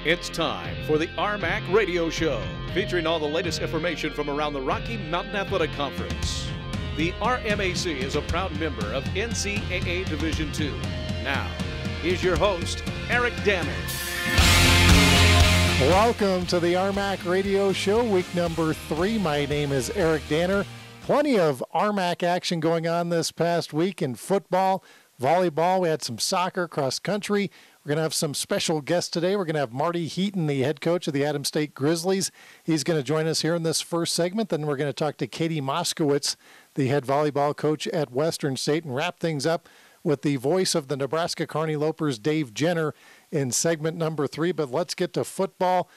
It's time for the RMAC Radio Show, featuring all the latest information from around the Rocky Mountain Athletic Conference. The RMAC is a proud member of NCAA Division II. Now, here's your host, Eric Danner. Welcome to the RMAC Radio Show, week number 3. My name is Eric Danner. Plenty of RMAC action going on this past week in football, volleyball. We had some soccer, cross country. We're going to have some special guests today. We're going to have Marty Heaton, the head coach of the Adams State Grizzlies. He's going to join us here in this first segment. Then we're going to talk to Katie Moskowitz, the head volleyball coach at Western State, and wrap things up with the voice of the Nebraska-Kearney Lopers, Dave Jenner, in segment number 3. But let's get to football.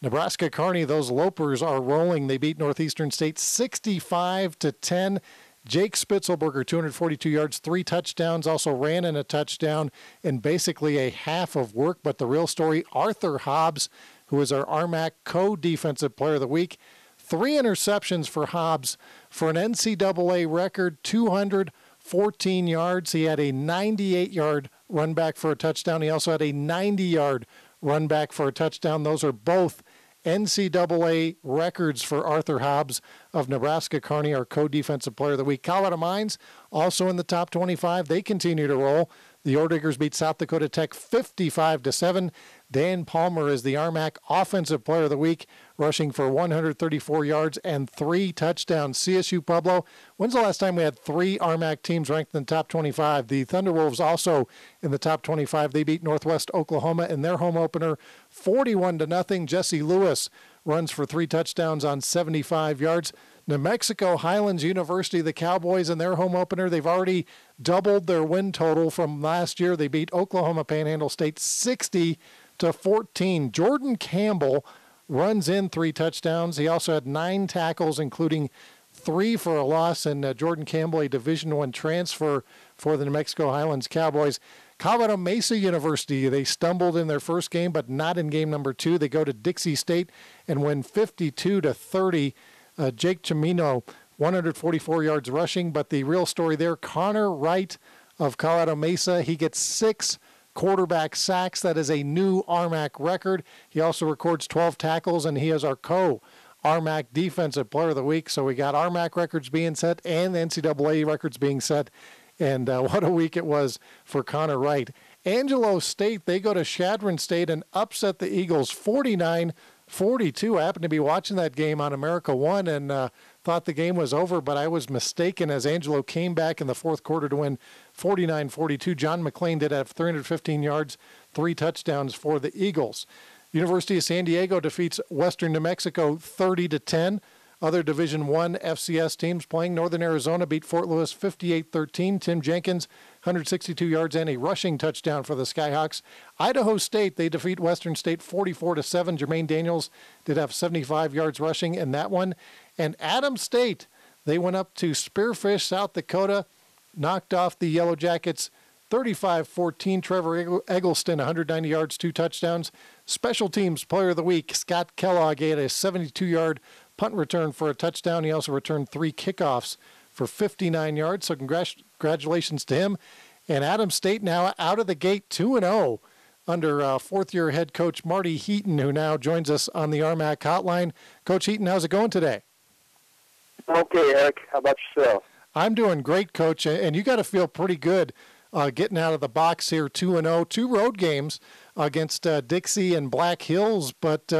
Nebraska-Kearney, those Lopers are rolling. They beat Northeastern State 65-10. Jake Spitzelberger, 242 yards, 3 touchdowns, also ran in a touchdown in basically a half of work. But the real story, Arthur Hobbs, who is our RMAC co-defensive player of the week, 3 interceptions for Hobbs for an NCAA record, 214 yards. He had a 98-yard run back for a touchdown. He also had a 90-yard run back for a touchdown. Those are both NCAA records for Arthur Hobbs of Nebraska-Kearney, our co-defensive player of the week. Colorado Mines also in the top 25. They continue to roll. The Orediggers beat South Dakota Tech 55-7. Dan Palmer is the RMAC offensive player of the week, rushing for 134 yards and 3 touchdowns. CSU-Pueblo, when's the last time we had 3 RMAC teams ranked in the top 25? The Thunderwolves also in the top 25. They beat Northwest Oklahoma in their home opener 41-0. Jesse Lewis runs for 3 touchdowns on 75 yards. New Mexico Highlands University, the Cowboys in their home opener, they've already doubled their win total from last year. They beat Oklahoma Panhandle State 60-14. Jordan Campbell runs in 3 touchdowns. He also had 9 tackles, including 3 for a loss. And Jordan Campbell, a Division I transfer for the New Mexico Highlands Cowboys. Colorado Mesa University, they stumbled in their first game, but not in game number 2. They go to Dixie State and win 52-30. Jake Chimino, 144 yards rushing. But the real story there, Connor Wright of Colorado Mesa, he gets 6 quarterback sacks. That is a new RMAC record. He also records 12 tackles, and he is our co-RMAC defensive player of the week. So we got RMAC records being set and NCAA records being set. And what a week it was for Connor Wright. Angelo State, they go to Chadron State and upset the Eagles 49-42. I happened to be watching that game on America One and thought the game was over, but I was mistaken as Angelo came back in the fourth quarter to win 49-42. John McClain did have 315 yards, 3 touchdowns for the Eagles. University of San Diego defeats Western New Mexico 30-10. Other Division I FCS teams playing. Northern Arizona beat Fort Lewis 58-13. Tim Jenkins, 162 yards and a rushing touchdown for the Skyhawks. Idaho State, they defeat Western State 44-7. Jermaine Daniels did have 75 yards rushing in that one. And Adams State, they went up to Spearfish, South Dakota, knocked off the Yellow Jackets 35-14. Trevor Eggleston, 190 yards, 2 touchdowns. Special teams player of the week, Scott Kellogg, he had a 72-yard punt return for a touchdown. He also returned 3 kickoffs for 59 yards. So congratulations to him. And Adams State now out of the gate 2-0 under fourth-year head coach Marty Heaton, who now joins us on the RMAC hotline. Coach Heaton, how's it going today? Okay, Eric. How about yourself? I'm doing great, Coach. And you got to feel pretty good getting out of the box here 2-0. 2 road games against Dixie and Black Hills, but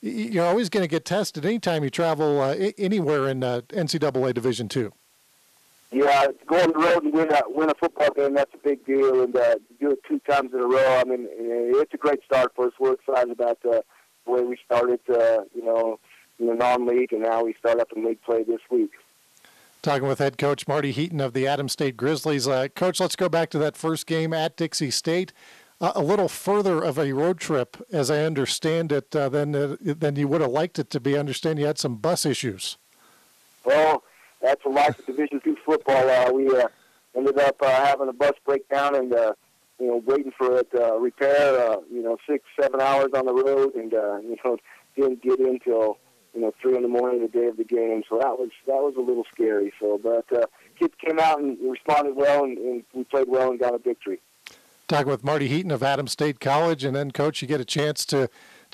you're always going to get tested anytime you travel anywhere in NCAA Division II. Yeah, go on the road and win a football game, that's a big deal, and do it 2 times in a row. I mean, it's a great start for us. We're excited about the way we started, non-league, and now we start up in league play this week. Talking with head coach Marty Heaton of the Adams State Grizzlies. Coach, let's go back to that first game at Dixie State. A little further of a road trip, as I understand it, than you would have liked it to be. I understand you had some bus issues. Well, that's a life of Division II football. We ended up having a bus breakdown and, waiting for it to repair, 6-7 hours on the road and, didn't get in till, 3 in the morning the day of the game. So that was a little scary. So, but kids came out and responded well, and we played well and got a victory. Talking with Marty Heaton of Adams State College, and then, Coach, you get a chance to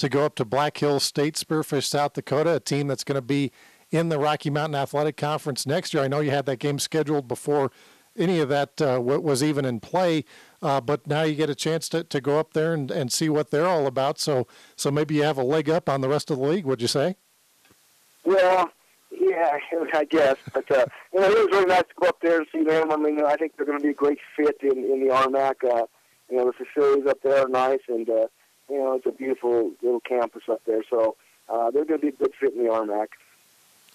go up to Black Hills State, Spearfish, South Dakota, a team that's going to be in the Rocky Mountain Athletic Conference next year. I know you had that game scheduled before any of that was even in play, but now you get a chance to go up there and see what they're all about. So maybe you have a leg up on the rest of the league, would you say? Well, yeah, I guess. But, it was really nice to go up there and see them. I mean, I think they're going to be a great fit in the RMAC. The facilities up there are nice, and, it's a beautiful little campus up there. So they're going to be a good fit in the RMAC.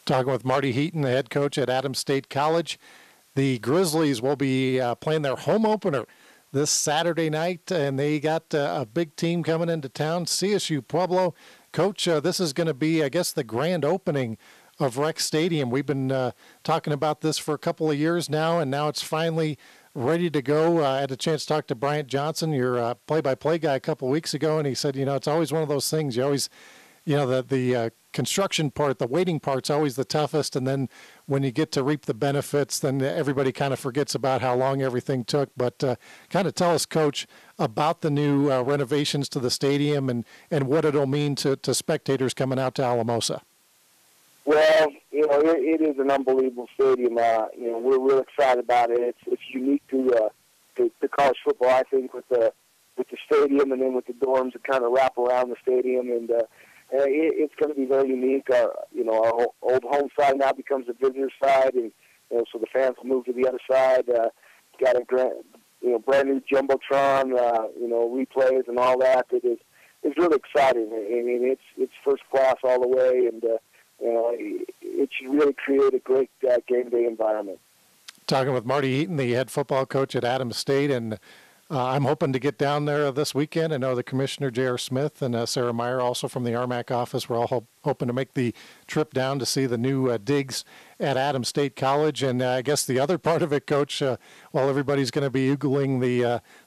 Talking with Marty Heaton, the head coach at Adams State College. The Grizzlies will be playing their home opener this Saturday night, and they got a big team coming into town, CSU-Pueblo. Coach, this is going to be, I guess, the grand opening of Rec Stadium. We've been talking about this for a couple of years now, and now it's finally ready to go. I had a chance to talk to Bryant Johnson, your play-by-play guy, a couple of weeks ago, and he said, it's always one of those things. You always, the construction part, the waiting part's always the toughest, and then when you get to reap the benefits, then everybody kind of forgets about how long everything took. But kind of tell us, Coach, about the new renovations to the stadium and what it'll mean to spectators coming out to Alamosa. Well, it is an unbelievable stadium. We're real excited about it. It's unique to college football, I think, with the stadium and then with the dorms that kind of wrap around the stadium, and it's going to be very unique. Our old home side now becomes a visitor side, and so the fans will move to the other side. Got a brand new jumbotron, replays and all that. It's really exciting. I mean, it's first class all the way, and it should really create a great game day environment. Talking with Marty Heaton, the head football coach at Adams State, and I'm hoping to get down there this weekend. I know the Commissioner, J.R. Smith, and Sarah Meyer, also from the RMAC office. We're all hoping to make the trip down to see the new digs at Adams State College. And I guess the other part of it, Coach, while everybody's going to be oogling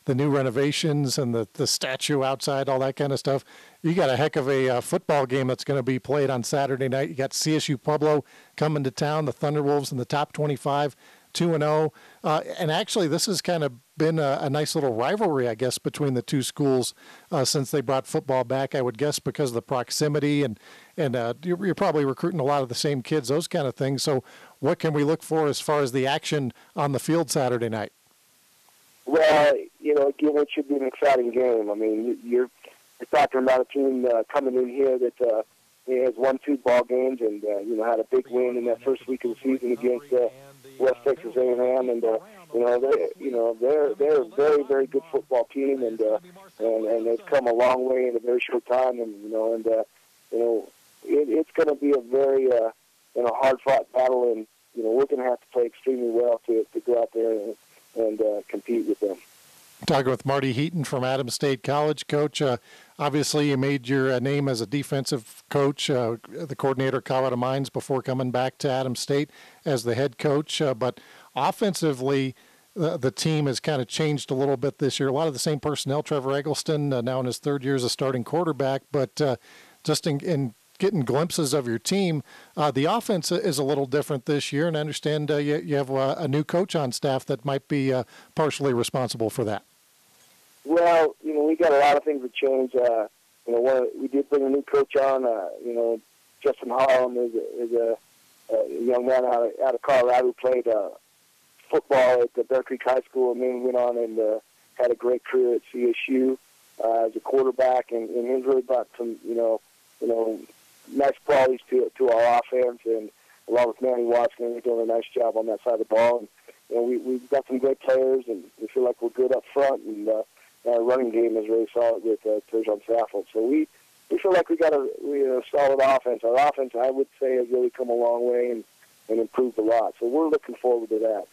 the new renovations and the statue outside, all that kind of stuff, you got a heck of a football game that's going to be played on Saturday night. You got CSU-Pueblo coming to town, the Thunderwolves in the top 25, 2-0. And actually, this has kind of been a nice little rivalry, I guess, between the two schools since they brought football back, I would guess, because of the proximity. And you're probably recruiting a lot of the same kids, those kind of things. So what can we look for as far as the action on the field Saturday night? Well, again, it should be an exciting game. I mean, you're talking about a team coming in here that has won 2 ball games and had a big win in that first week of the season against West Texas A&M, and they're a very, very good football team, and they've come a long way in a very short time, and it's going to be a very hard fought battle, and we're going to have to play extremely well to go out there and compete with them. Talking with Marty Heaton from Adams State College. Coach, obviously you made your name as a defensive coach, the coordinator at Colorado Mines before coming back to Adams State as the head coach. But offensively, the team has kind of changed a little bit this year. A lot of the same personnel. Trevor Eggleston, now in his 3rd year as a starting quarterback. But just in getting glimpses of your team, the offense is a little different this year. And I understand you have a new coach on staff that might be partially responsible for that. Well, we got a lot of things that change. We did bring a new coach on. Justin Harlem is a young man out of Colorado who played football at the Bear Creek High School, and then went on and had a great career at CSU as a quarterback, and he's really brought some, nice qualities to our offense, and along with Manny Watson, they're doing a nice job on that side of the ball. And we've got some great players, and we feel like we're good up front, and our running game is really solid with Chadron State. So we feel like we got a solid offense. Our offense, I would say, has really come a long way and improved a lot. So we're looking forward to that.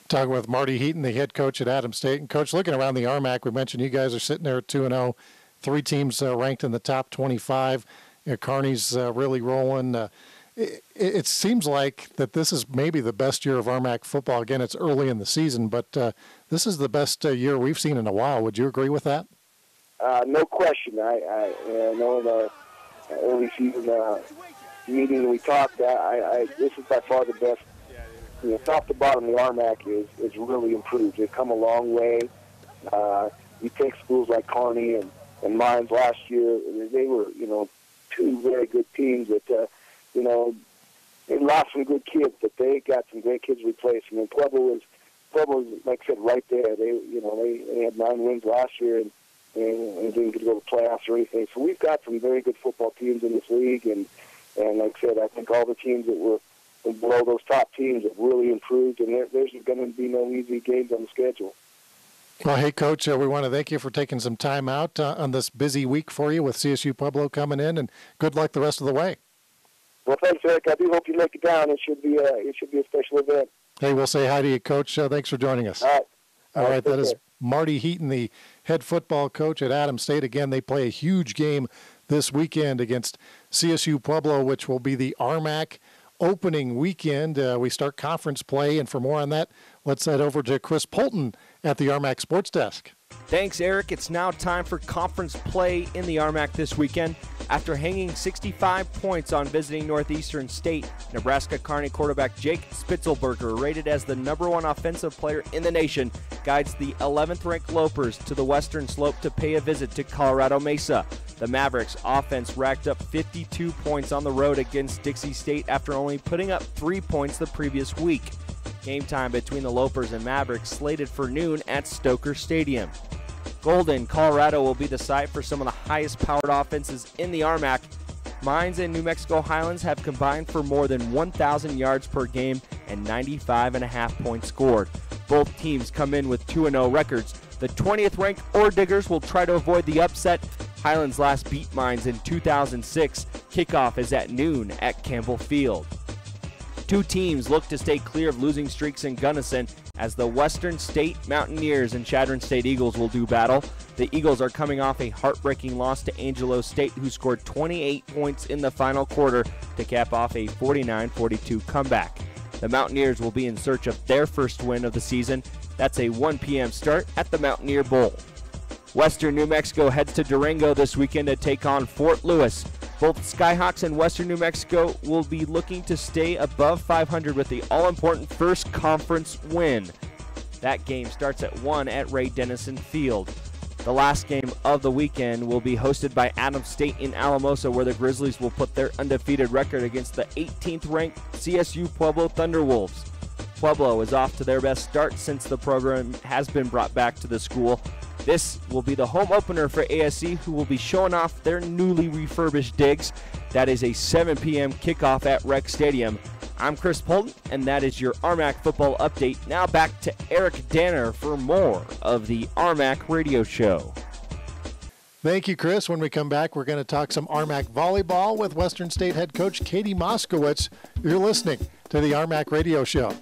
Talking with Marty Heaton, the head coach at Adams State. And, Coach, looking around the RMAC, we mentioned you guys are sitting there at 2-0, 3 teams ranked in the top 25. Kearney's really rolling. It seems like that this is maybe the best year of RMAC football. Again, it's early in the season, but this is the best year we've seen in a while. Would you agree with that? No question. I know in the early season meeting we talked, this is by far the best. Top to bottom, the RMAC is really improved. They've come a long way. you take schools like Kearney and Mines last year, they were, two very good teams that, they lost some good kids, but they got some great kids replaced. I mean, Pueblo was, like I said, right there. They had 9 wins last year and didn't get to go to playoffs or anything. So we've got some very good football teams in this league, and like I said, I think all the teams that were below those top teams have really improved, and there's going to be no easy games on the schedule. Well, hey, Coach, we want to thank you for taking some time out on this busy week for you with CSU-Pueblo coming in, and good luck the rest of the way. Well, thanks, Eric. I do hope you make it down. It should be a special event. Hey, we'll say hi to you, Coach. Thanks for joining us. All right, that is Marty Heaton, the head football coach at Adams State. Again, they play a huge game this weekend against CSU-Pueblo, which will be the RMAC opening weekend. We start conference play, and for more on that, let's head over to Chris Polton at the RMAC Sports Desk. Thanks, Eric. It's now time for conference play in the RMAC this weekend. After hanging 65 points on visiting Northeastern State, Nebraska-Kearney quarterback Jake Spitzelberger, rated as the #1 offensive player in the nation, guides the 11th-ranked Lopers to the western slope to pay a visit to Colorado Mesa. The Mavericks offense racked up 52 points on the road against Dixie State after only putting up 3 points the previous week. Game time between the Lopers and Mavericks slated for noon at Stoker Stadium. Golden, Colorado will be the site for some of the highest-powered offenses in the RMAC. Mines and New Mexico Highlands have combined for more than 1,000 yards per game and 95.5 points scored. Both teams come in with 2-0 records. The 20th-ranked Ore Diggers will try to avoid the upset. Highlands last beat Mines in 2006. Kickoff is at noon at Campbell Field. Two teams look to stay clear of losing streaks in Gunnison as the Western State Mountaineers and Chadron State Eagles will do battle. The Eagles are coming off a heartbreaking loss to Angelo State, who scored 28 points in the final quarter to cap off a 49-42 comeback. The Mountaineers will be in search of their first win of the season. That's a 1 p.m. start at the Mountaineer Bowl. Western New Mexico heads to Durango this weekend to take on Fort Lewis. Both Skyhawks and Western New Mexico will be looking to stay above 500 with the all-important first conference win. That game starts at 1 at Ray Dennison Field. The last game of the weekend will be hosted by Adams State in Alamosa, where the Grizzlies will put their undefeated record against the 18th-ranked CSU-Pueblo Thunderwolves. Pueblo is off to their best start since the program has been brought back to the school. This will be the home opener for ASC, who will be showing off their newly refurbished digs. That is a 7 p.m. kickoff at Rec Stadium. I'm Chris Polton, and that is your RMAC football update. Now back to Eric Danner for more of the RMAC radio show. Thank you, Chris. When we come back, we're going to talk some RMAC volleyball with Western State head coach Katie Moskowitz. You're listening to the RMAC radio show.